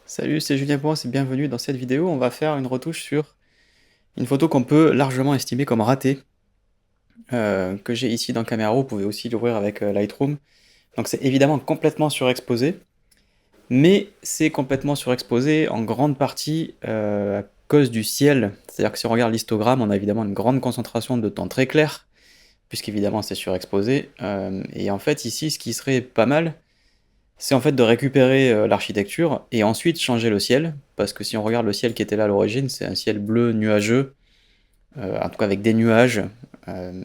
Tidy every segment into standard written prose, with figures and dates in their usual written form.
Salut, c'est Julien Ponce et bienvenue dans cette vidéo. On va faire une retouche sur une photo qu'on peut largement estimer comme ratée, que j'ai ici dans Camera Raw. Vous pouvez aussi l'ouvrir avec Lightroom. Donc c'est évidemment complètement surexposé, mais c'est complètement surexposé en grande partie à cause du ciel. C'est-à-dire que si on regarde l'histogramme, on a évidemment une grande concentration de temps très clair, puisqu'évidemment c'est surexposé. Et en fait ici, ce qui serait pas mal, c'est en fait de récupérer l'architecture et ensuite changer le ciel, parce que si on regarde le ciel qui était là à l'origine, c'est un ciel bleu nuageux, en tout cas avec des nuages, euh,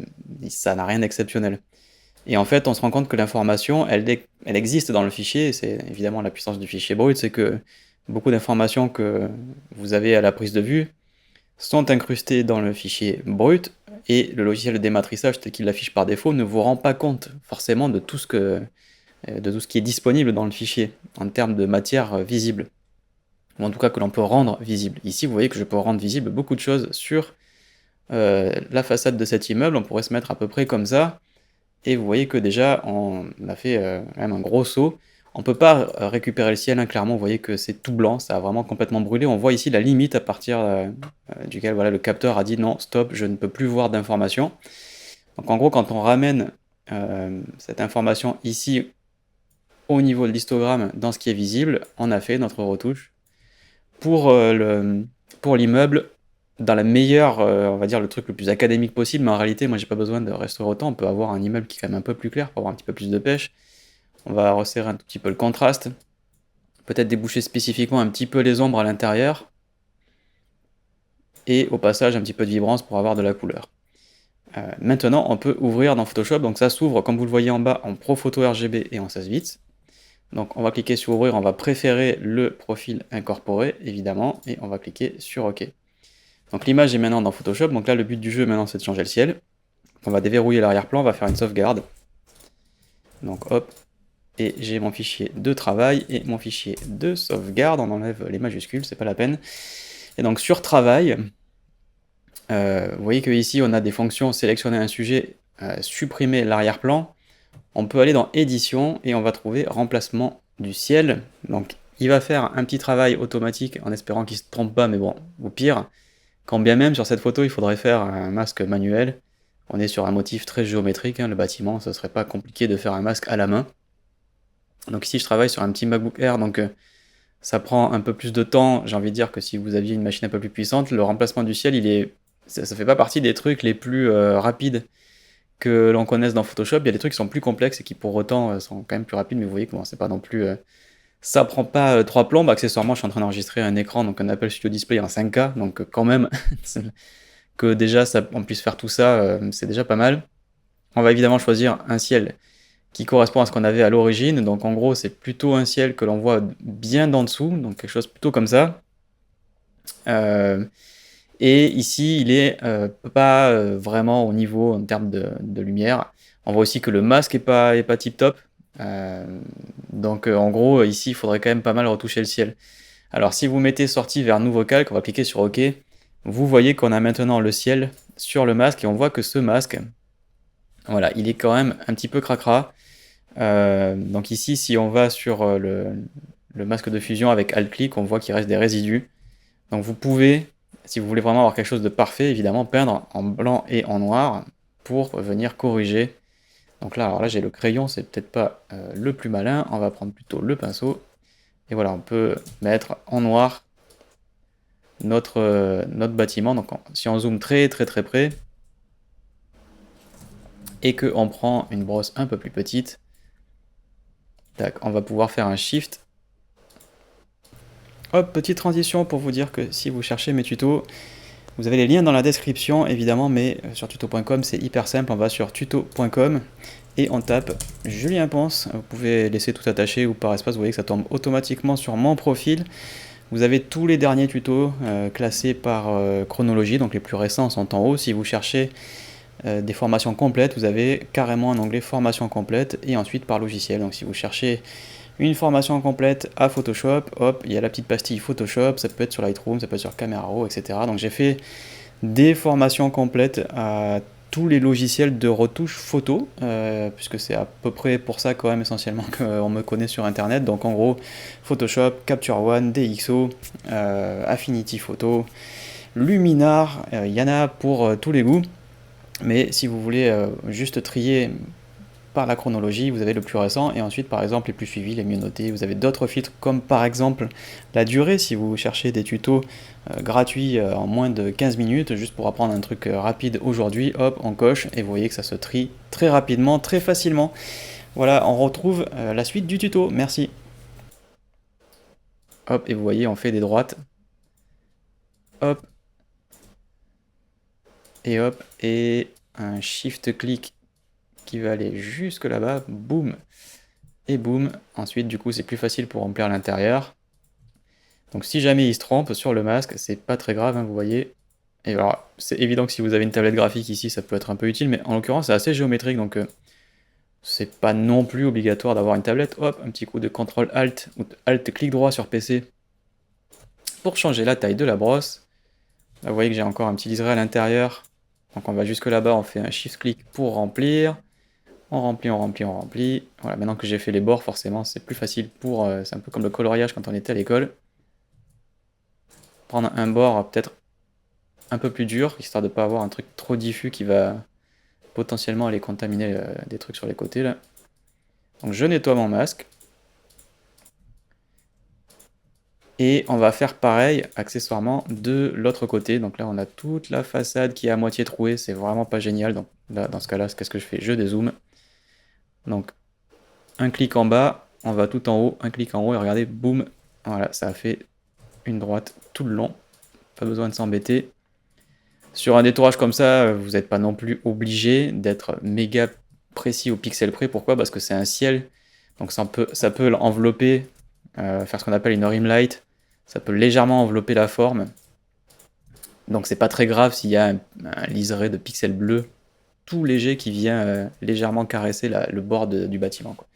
ça n'a rien d'exceptionnel. Et en fait, on se rend compte que l'information, elle existe dans le fichier, c'est évidemment la puissance du fichier brut, c'est que beaucoup d'informations que vous avez à la prise de vue sont incrustées dans le fichier brut, et le logiciel de dématrissage tel qu'il l'affiche par défaut ne vous rend pas compte forcément de tout ce qui est disponible dans le fichier en termes de matière visible, ou en tout cas que l'on peut rendre visible. Ici, vous voyez que je peux rendre visible beaucoup de choses sur la façade de cet immeuble. On pourrait se mettre à peu près comme ça, et vous voyez que déjà on a fait quand même un gros saut. On peut pas récupérer le ciel, hein, clairement, vous voyez que c'est tout blanc, ça a vraiment complètement brûlé. On voit ici la limite à partir duquel voilà, le capteur a dit non, stop, je ne peux plus voir d'informations. Donc en gros, quand on ramène cette information ici au niveau de l'histogramme dans ce qui est visible, on a fait notre retouche pour l'immeuble dans la meilleure, on va dire le truc le plus académique possible, mais en réalité, moi j'ai pas besoin de restaurer autant, on peut avoir un immeuble qui est quand même un peu plus clair pour avoir un petit peu plus de pêche. On va resserrer un tout petit peu le contraste, peut-être déboucher spécifiquement un petit peu les ombres à l'intérieur, et au passage un petit peu de vibrance pour avoir de la couleur. Maintenant, on peut ouvrir dans Photoshop, donc ça s'ouvre, comme vous le voyez en bas, en Pro Photo RGB et en 16 bits. Donc on va cliquer sur ouvrir, on va préférer le profil incorporé évidemment, et on va cliquer sur OK. Donc l'image est maintenant dans Photoshop, donc là le but du jeu maintenant c'est de changer le ciel. On va déverrouiller l'arrière-plan, on va faire une sauvegarde. Donc hop, et j'ai mon fichier de travail et mon fichier de sauvegarde, on enlève les majuscules, c'est pas la peine. Et donc sur travail, vous voyez que ici on a des fonctions sélectionner un sujet, supprimer l'arrière-plan. On peut aller dans édition et on va trouver remplacement du ciel. Donc il va faire un petit travail automatique en espérant qu'il ne se trompe pas, mais bon, au pire, quand bien même sur cette photo il faudrait faire un masque manuel. On est sur un motif très géométrique, hein, le bâtiment, ce serait pas compliqué de faire un masque à la main. Donc ici je travaille sur un petit MacBook Air, donc ça prend un peu plus de temps. J'ai envie de dire que si vous aviez une machine un peu plus puissante, le remplacement du ciel, ça fait pas partie des trucs les plus rapides que l'on connaisse dans Photoshop. Il y a des trucs qui sont plus complexes et qui pour autant sont quand même plus rapides, mais vous voyez comment c'est pas non plus... ça prend pas 3 plombes. Accessoirement, je suis en train d'enregistrer un écran, donc un Apple Studio Display en 5K, donc quand même, que déjà on puisse faire tout ça, c'est déjà pas mal. On va évidemment choisir un ciel qui correspond à ce qu'on avait à l'origine, donc en gros c'est plutôt un ciel que l'on voit bien d'en dessous, donc quelque chose plutôt comme ça. Et ici, il est pas vraiment au niveau en termes de lumière. On voit aussi que le masque est pas tip top. Donc en gros, ici, il faudrait quand même pas mal retoucher le ciel. Alors si vous mettez sortie vers nouveau calque, on va cliquer sur OK. Vous voyez qu'on a maintenant le ciel sur le masque et on voit que ce masque, voilà, il est quand même un petit peu cracra. Donc ici, si on va sur le masque de fusion avec Alt-clic, on voit qu'il reste des résidus. Donc vous pouvez, si vous voulez vraiment avoir quelque chose de parfait, évidemment, peindre en blanc et en noir pour venir corriger. Donc là, alors là j'ai le crayon, c'est peut-être pas le plus malin, on va prendre plutôt le pinceau. Et voilà, on peut mettre en noir notre bâtiment. Donc si on zoome très très très près, et qu'on prend une brosse un peu plus petite, tac, on va pouvoir faire un shift. Hop, petite transition pour vous dire que si vous cherchez mes tutos, vous avez les liens dans la description évidemment, mais sur tuto.com c'est hyper simple, on va sur tuto.com et on tape Julien Ponce. Vous pouvez laisser tout attaché ou par espace, vous voyez que ça tombe automatiquement sur mon profil. Vous avez tous les derniers tutos classés par chronologie, donc les plus récents sont en haut. Si vous cherchez des formations complètes, vous avez carrément un onglet formation complète et ensuite par logiciel. Donc si vous cherchez une formation complète à Photoshop, hop, il y a la petite pastille Photoshop, ça peut être sur Lightroom, ça peut être sur Camera Raw, etc. Donc j'ai fait des formations complètes à tous les logiciels de retouche photo, puisque c'est à peu près pour ça quand même essentiellement qu'on me connaît sur internet. Donc en gros, Photoshop, Capture One, DxO, Affinity Photo, Luminar, il y en a pour tous les goûts. Mais si vous voulez juste trier par la chronologie, vous avez le plus récent, et ensuite par exemple les plus suivis, les mieux notés. Vous avez d'autres filtres comme par exemple la durée, si vous cherchez des tutos gratuits en moins de 15 minutes, juste pour apprendre un truc rapide aujourd'hui, hop, on coche, et vous voyez que ça se trie très rapidement, très facilement. Voilà, on retrouve la suite du tuto, merci. Hop, et vous voyez, on fait des droites. Hop. Et hop, et un shift-clic qui va aller jusque là-bas, boum, et boum. Ensuite, du coup, c'est plus facile pour remplir l'intérieur. Donc si jamais il se trompe sur le masque, c'est pas très grave, hein, vous voyez. Et alors, c'est évident que si vous avez une tablette graphique ici, ça peut être un peu utile, mais en l'occurrence, c'est assez géométrique, donc c'est pas non plus obligatoire d'avoir une tablette. Hop, un petit coup de CTRL-ALT ou ALT-clic droit sur PC pour changer la taille de la brosse. Là, vous voyez que j'ai encore un petit liseré à l'intérieur. Donc on va jusque là-bas, on fait un shift-clic pour remplir. On remplit, on remplit, on remplit. Voilà, maintenant que j'ai fait les bords, forcément, c'est plus facile pour... c'est un peu comme le coloriage quand on était à l'école. Prendre un bord peut-être un peu plus dur, histoire de ne pas avoir un truc trop diffus qui va potentiellement aller contaminer des trucs sur les côtés, là. Donc je nettoie mon masque. Et on va faire pareil, accessoirement, de l'autre côté. Donc là, on a toute la façade qui est à moitié trouée. C'est vraiment pas génial. Donc là, dans ce cas-là, qu'est-ce que je fais? Je dézoome. Donc, un clic en bas, on va tout en haut, un clic en haut, et regardez, boum, voilà, ça a fait une droite tout le long. Pas besoin de s'embêter. Sur un détourage comme ça, vous n'êtes pas non plus obligé d'être méga précis au pixel près. Pourquoi? Parce que c'est un ciel. Donc ça peut l'envelopper, faire ce qu'on appelle une rim light. Ça peut légèrement envelopper la forme. Donc c'est pas très grave s'il y a un liseré de pixels bleus tout léger qui vient légèrement caresser le bord du bâtiment, quoi.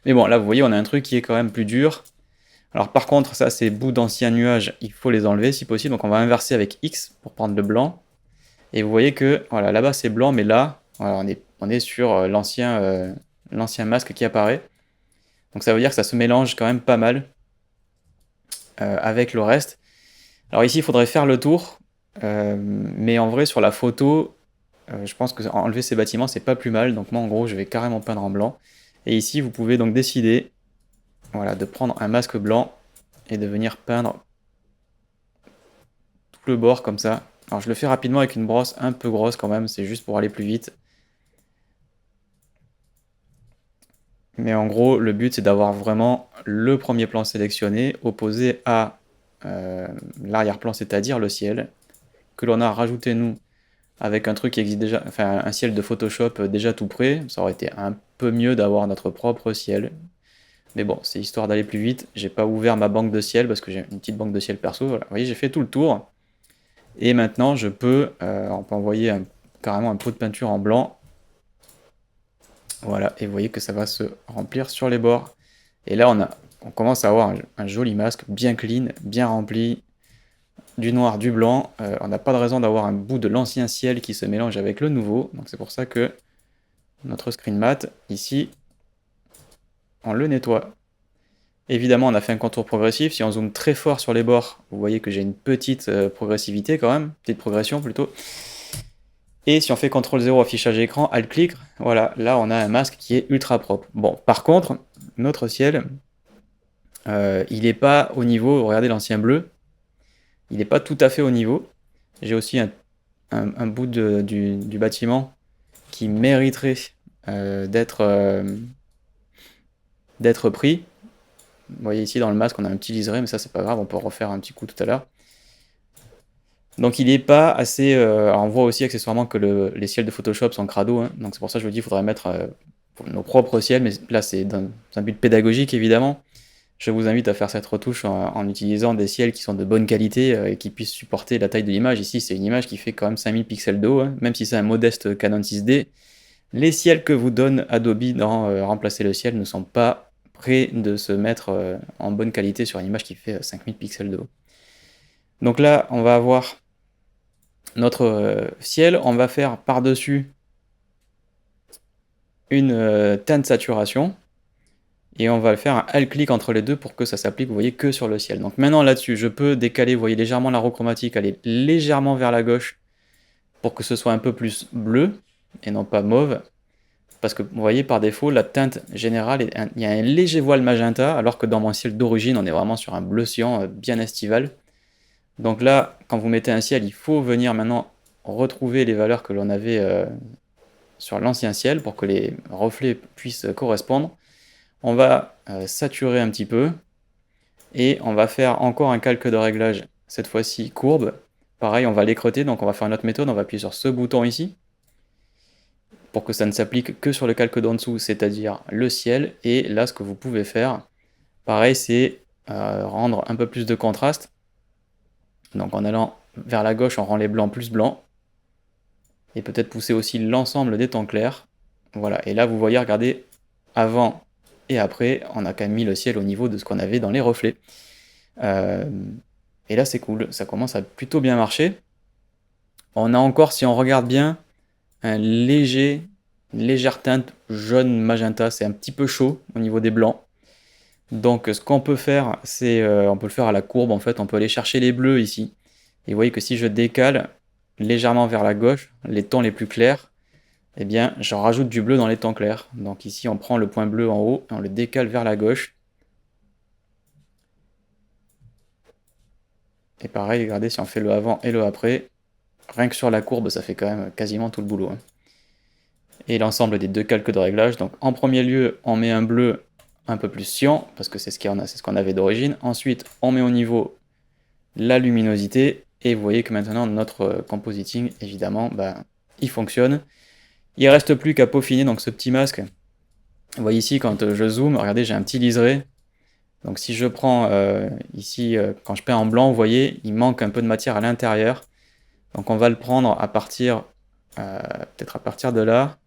Mais bon, là vous voyez, on a un truc qui est quand même plus dur. Alors par contre, ça, ces bouts d'anciens nuages, il faut les enlever si possible. Donc on va inverser avec X pour prendre le blanc. Et vous voyez que, voilà, là-bas c'est blanc, mais là, voilà, on est sur l'ancien masque qui apparaît. Donc ça veut dire que ça se mélange quand même pas mal avec le reste. Alors ici, il faudrait faire le tour. Mais en vrai, sur la photo, je pense que enlever ces bâtiments, c'est pas plus mal. Donc moi, en gros, je vais carrément peindre en blanc. Et ici, vous pouvez donc décider, voilà, de prendre un masque blanc et de venir peindre tout le bord comme ça. Alors je le fais rapidement avec une brosse un peu grosse quand même, c'est juste pour aller plus vite. Mais en gros, le but c'est d'avoir vraiment le premier plan sélectionné opposé à l'arrière-plan, c'est-à-dire le ciel, que l'on a rajouté nous avec un truc qui existe déjà, enfin un ciel de Photoshop déjà tout prêt. Ça aurait été un peu mieux d'avoir notre propre ciel. Mais bon, c'est histoire d'aller plus vite. J'ai pas ouvert ma banque de ciel parce que j'ai une petite banque de ciel perso. Voilà. Vous voyez, j'ai fait tout le tour. Et maintenant, on peut envoyer carrément un pot de peinture en blanc. Voilà, et vous voyez que ça va se remplir sur les bords. Et là, on commence à avoir un joli masque, bien clean, bien rempli, du noir, du blanc. On n'a pas de raison d'avoir un bout de l'ancien ciel qui se mélange avec le nouveau. Donc c'est pour ça que notre screen mat, ici, on le nettoie. Évidemment, on a fait un contour progressif. Si on zoome très fort sur les bords, vous voyez que j'ai une petite progressivité quand même, petite progression plutôt. Et si on fait CTRL-0 affichage écran, Alt-clic, voilà, là on a un masque qui est ultra propre. Bon, par contre, notre ciel, il n'est pas au niveau, regardez l'ancien bleu, il n'est pas tout à fait au niveau. J'ai aussi un bout du bâtiment qui mériterait d'être pris. Vous voyez ici dans le masque, on a un petit liseré, mais ça c'est pas grave, on peut refaire un petit coup tout à l'heure. Donc il n'est pas assez... alors on voit aussi accessoirement que les ciels de Photoshop sont crado, hein, donc c'est pour ça que je me dis qu'il faudrait mettre nos propres ciels, mais là c'est dans un but pédagogique évidemment. Je vous invite à faire cette retouche en utilisant des ciels qui sont de bonne qualité et qui puissent supporter la taille de l'image. Ici c'est une image qui fait quand même 5000 pixels de haut, hein, même si c'est un modeste Canon 6D. Les ciels que vous donne Adobe dans Remplacer le ciel ne sont pas prêts de se mettre en bonne qualité sur une image qui fait 5000 pixels de haut. Donc là, on va avoir notre ciel, on va faire par-dessus une teinte saturation. Et on va le faire un alt-clic entre les deux pour que ça s'applique, vous voyez, que sur le ciel. Donc maintenant là-dessus, je peux décaler, vous voyez, légèrement la roue chromatique, aller légèrement vers la gauche pour que ce soit un peu plus bleu et non pas mauve. Parce que vous voyez, par défaut, la teinte générale, il y a un léger voile magenta, alors que dans mon ciel d'origine, on est vraiment sur un bleu cyan bien estival. Donc là, quand vous mettez un ciel, il faut venir maintenant retrouver les valeurs que l'on avait sur l'ancien ciel pour que les reflets puissent correspondre. On va saturer un petit peu et on va faire encore un calque de réglage, cette fois-ci courbe. Pareil, on va l'écreuter, donc on va faire une autre méthode, on va appuyer sur ce bouton ici pour que ça ne s'applique que sur le calque d'en dessous, c'est-à-dire le ciel. Et là, ce que vous pouvez faire, pareil, c'est rendre un peu plus de contraste. Donc en allant vers la gauche, on rend les blancs plus blancs. Et peut-être pousser aussi l'ensemble des tons clairs. Voilà, et là, vous voyez, regardez, avant et après, on a quand même mis le ciel au niveau de ce qu'on avait dans les reflets. Et là, c'est cool, ça commence à plutôt bien marcher. On a encore, si on regarde bien, une légère teinte jaune magenta, c'est un petit peu chaud au niveau des blancs. Donc ce qu'on peut faire, c'est on peut le faire à la courbe en fait, on peut aller chercher les bleus ici. Et vous voyez que si je décale légèrement vers la gauche, les tons les plus clairs, eh bien j'en rajoute du bleu dans les tons clairs. Donc ici on prend le point bleu en haut et on le décale vers la gauche. Et pareil, regardez si on fait le avant et le après, rien que sur la courbe ça fait quand même quasiment tout le boulot. Hein. Et l'ensemble des deux calques de réglage. Donc en premier lieu, on met un bleu un peu plus cyan, parce que c'est ce qu'on avait d'origine. Ensuite, on met au niveau la luminosité, et vous voyez que maintenant notre compositing, évidemment, il fonctionne. Il ne reste plus qu'à peaufiner donc ce petit masque. Vous voyez ici, quand je zoome, regardez, j'ai un petit liseré. Donc si je prends ici, quand je peins en blanc, vous voyez, il manque un peu de matière à l'intérieur. Donc on va le prendre à partir, peut-être à partir de là,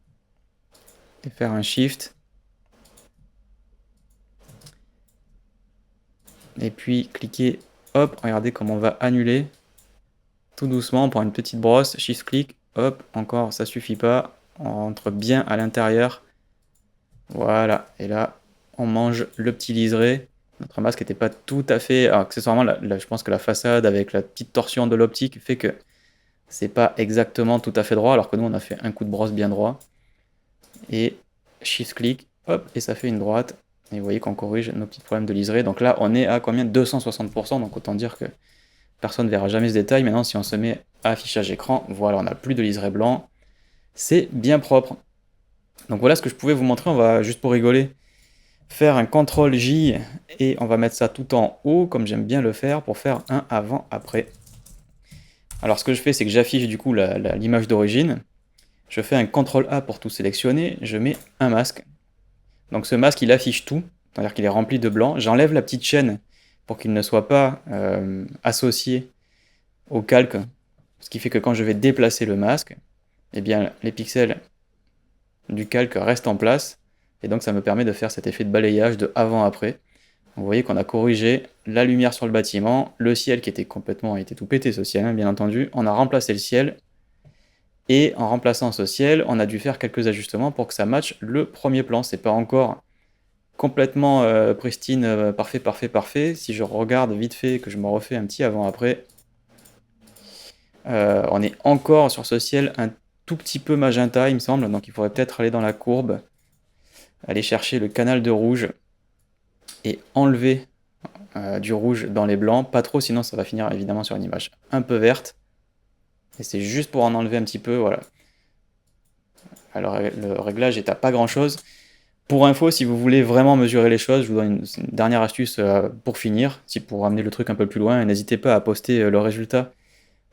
et faire un shift. Et puis cliquer, hop, regardez comment on va annuler. Tout doucement, on prend une petite brosse, shift-click, hop, encore, ça suffit pas. On rentre bien à l'intérieur. Voilà, et là, on mange le petit liseré. Notre masque n'était pas tout à fait... Alors, accessoirement, je pense que la façade avec la petite torsion de l'optique fait que c'est pas exactement tout à fait droit, alors que nous, on a fait un coup de brosse bien droit. Et shift-click, hop, et ça fait une droite. Et vous voyez qu'on corrige nos petits problèmes de liseré. Donc là, on est à combien? 260%, donc autant dire que personne ne verra jamais ce détail. Maintenant, si on se met à affichage écran, voilà, on n'a plus de liseré blanc. C'est bien propre. Donc voilà ce que je pouvais vous montrer. On va, juste pour rigoler, faire un CTRL-J et on va mettre ça tout en haut, comme j'aime bien le faire, pour faire un avant-après. Alors ce que je fais, c'est que j'affiche du coup l'image d'origine. Je fais un CTRL-A pour tout sélectionner. Je mets un masque. Donc ce masque, il affiche tout, c'est-à-dire qu'il est rempli de blanc. J'enlève la petite chaîne pour qu'il ne soit pas associé au calque, ce qui fait que quand je vais déplacer le masque, eh bien les pixels du calque restent en place, et donc ça me permet de faire cet effet de balayage de avant-après. Vous voyez qu'on a corrigé la lumière sur le bâtiment, le ciel qui était était tout pété ce ciel, hein, bien entendu. On a remplacé le ciel, et en remplaçant ce ciel, on a dû faire quelques ajustements pour que ça matche le premier plan. C'est pas encore complètement pristine, parfait. Si je regarde vite fait, que je me refais un petit avant-après, on est encore sur ce ciel un tout petit peu magenta, il me semble, donc il faudrait peut-être aller dans la courbe, aller chercher le canal de rouge, et enlever du rouge dans les blancs, pas trop, sinon ça va finir évidemment sur une image un peu verte, et c'est juste pour en enlever un petit peu, voilà. Alors le réglage est à pas grand chose. Pour info, si vous voulez vraiment mesurer les choses, je vous donne une dernière astuce pour finir, pour ramener le truc un peu plus loin. N'hésitez pas à poster le résultat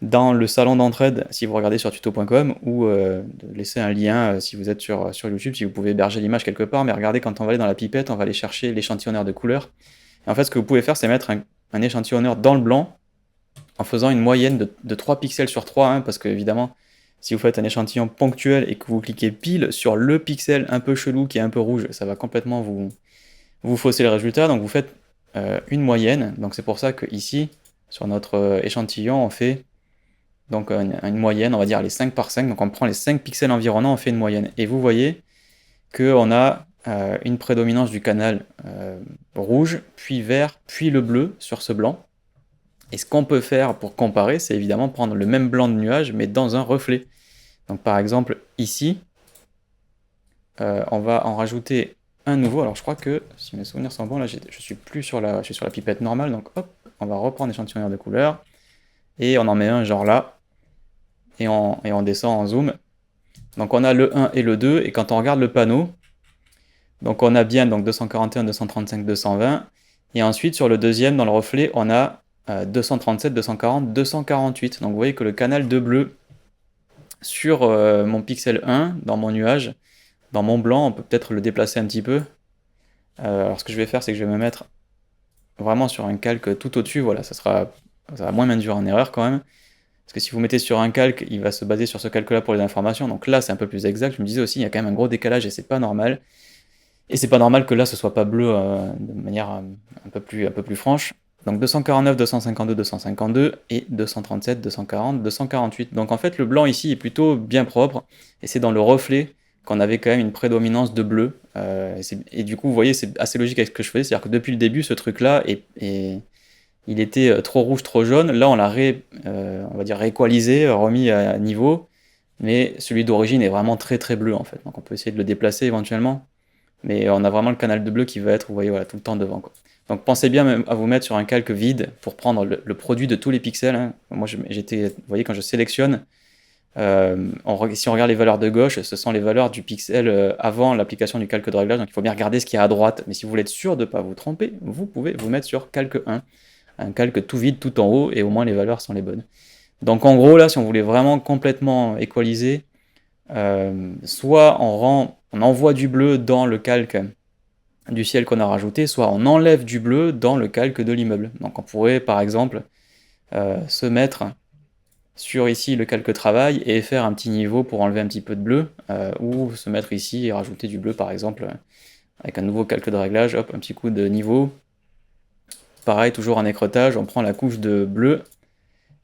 dans le salon d'entraide si vous regardez sur tuto.com ou de laisser un lien si vous êtes sur YouTube, si vous pouvez héberger l'image quelque part. Mais regardez, quand on va aller dans la pipette, on va aller chercher l'échantillonneur de couleurs. Et en fait, ce que vous pouvez faire, c'est mettre un échantillonneur dans le blanc en faisant une moyenne de 3 pixels sur 3, hein, parce que évidemment, si vous faites un échantillon ponctuel et que vous cliquez pile sur le pixel un peu chelou qui est un peu rouge, ça va complètement vous fausser le résultat. Donc vous faites une moyenne. Donc c'est pour ça que ici, sur notre échantillon, on fait donc une moyenne, on va dire les 5 par 5. Donc on prend les 5 pixels environnants, on fait une moyenne. Et vous voyez qu'on a une prédominance du canal rouge, puis vert, puis le bleu sur ce blanc. Et ce qu'on peut faire pour comparer, c'est évidemment prendre le même blanc de nuage, mais dans un reflet. Donc par exemple, ici, on va en rajouter un nouveau. Alors je crois que, si mes souvenirs sont bons, là je suis plus sur la pipette normale, donc hop, on va reprendre l'échantillonneur de couleurs, et on en met un genre là, et on descend en zoom. Donc on a le 1 et le 2, et quand on regarde le panneau, donc on a bien donc 241, 235, 220, et ensuite sur le deuxième, dans le reflet, on a 237, 240, 248. Donc vous voyez que le canal de bleu sur mon pixel 1, dans mon nuage, dans mon blanc, on peut peut-être le déplacer un petit peu. Alors ce que je vais faire, c'est que je vais me mettre vraiment sur un calque tout au-dessus, voilà, ça va moins m'induire en erreur quand même. Parce que si vous mettez sur un calque, il va se baser sur ce calque-là pour les informations, donc là c'est un peu plus exact. Je me disais aussi, il y a quand même un gros décalage et c'est pas normal. Et c'est pas normal que là ce soit pas bleu de manière un peu plus franche. Donc 249, 252, 252 et 237, 240, 248. Donc en fait le blanc ici est plutôt bien propre et c'est dans le reflet qu'on avait quand même une prédominance de bleu. Et du coup vous voyez c'est assez logique avec ce que je faisais, c'est-à-dire que depuis le début ce truc là il était trop rouge, trop jaune. Là on l'a on va dire rééqualisé, remis à niveau, mais celui d'origine est vraiment très très bleu en fait. Donc on peut essayer de le déplacer éventuellement. Mais on a vraiment le canal de bleu qui va être, vous voyez, voilà, tout le temps devant, quoi. Donc pensez bien à vous mettre sur un calque vide pour prendre le produit de tous les pixels, hein. Moi, vous voyez, quand je sélectionne, si on regarde les valeurs de gauche, ce sont les valeurs du pixel avant l'application du calque de réglage, donc il faut bien regarder ce qu'il y a à droite. Mais si vous voulez être sûr de ne pas vous tromper, vous pouvez vous mettre sur calque 1, un calque tout vide tout en haut, et au moins les valeurs sont les bonnes. Donc en gros, là, si on voulait vraiment complètement équaliser, soit on envoie du bleu dans le calque du ciel qu'on a rajouté, soit on enlève du bleu dans le calque de l'immeuble. Donc on pourrait par exemple se mettre sur ici le calque travail et faire un petit niveau pour enlever un petit peu de bleu, ou se mettre ici et rajouter du bleu par exemple avec un nouveau calque de réglage, hop, un petit coup de niveau. Pareil, toujours en écreutage, on prend la couche de bleu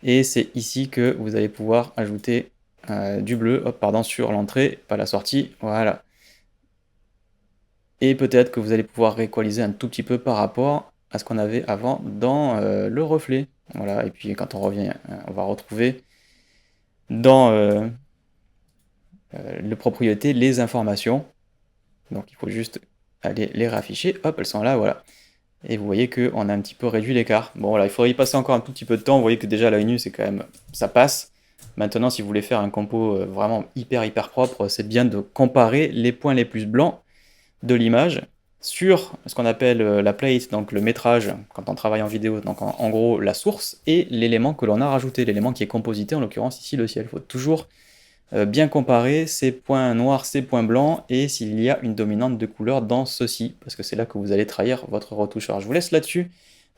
et c'est ici que vous allez pouvoir ajouter du bleu, hop, pardon, sur l'entrée, pas la sortie, voilà. Et peut-être que vous allez pouvoir rééqualiser un tout petit peu par rapport à ce qu'on avait avant dans le reflet. Voilà, et puis quand on revient, on va retrouver dans le propriété les informations. Donc il faut juste aller les réafficher, hop, elles sont là, voilà. Et vous voyez qu'on a un petit peu réduit l'écart. Bon voilà, il faudrait y passer encore un tout petit peu de temps, vous voyez que déjà à l'œil nu, c'est quand même, ça passe. Maintenant, si vous voulez faire un compo vraiment hyper propre, c'est bien de comparer les points les plus blancs de l'image sur ce qu'on appelle la plate, donc le métrage quand on travaille en vidéo, donc en gros la source, et l'élément que l'on a rajouté, l'élément qui est composité, en l'occurrence ici le ciel. Il faut toujours bien comparer ces points noirs, ces points blancs, et s'il y a une dominante de couleur dans ceci, parce que c'est là que vous allez trahir votre retouche. Alors je vous laisse là-dessus.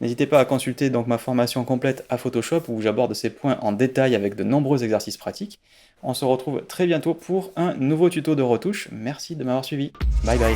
N'hésitez pas à consulter donc ma formation complète à Photoshop où j'aborde ces points en détail avec de nombreux exercices pratiques. On se retrouve très bientôt pour un nouveau tuto de retouche. Merci de m'avoir suivi. Bye bye.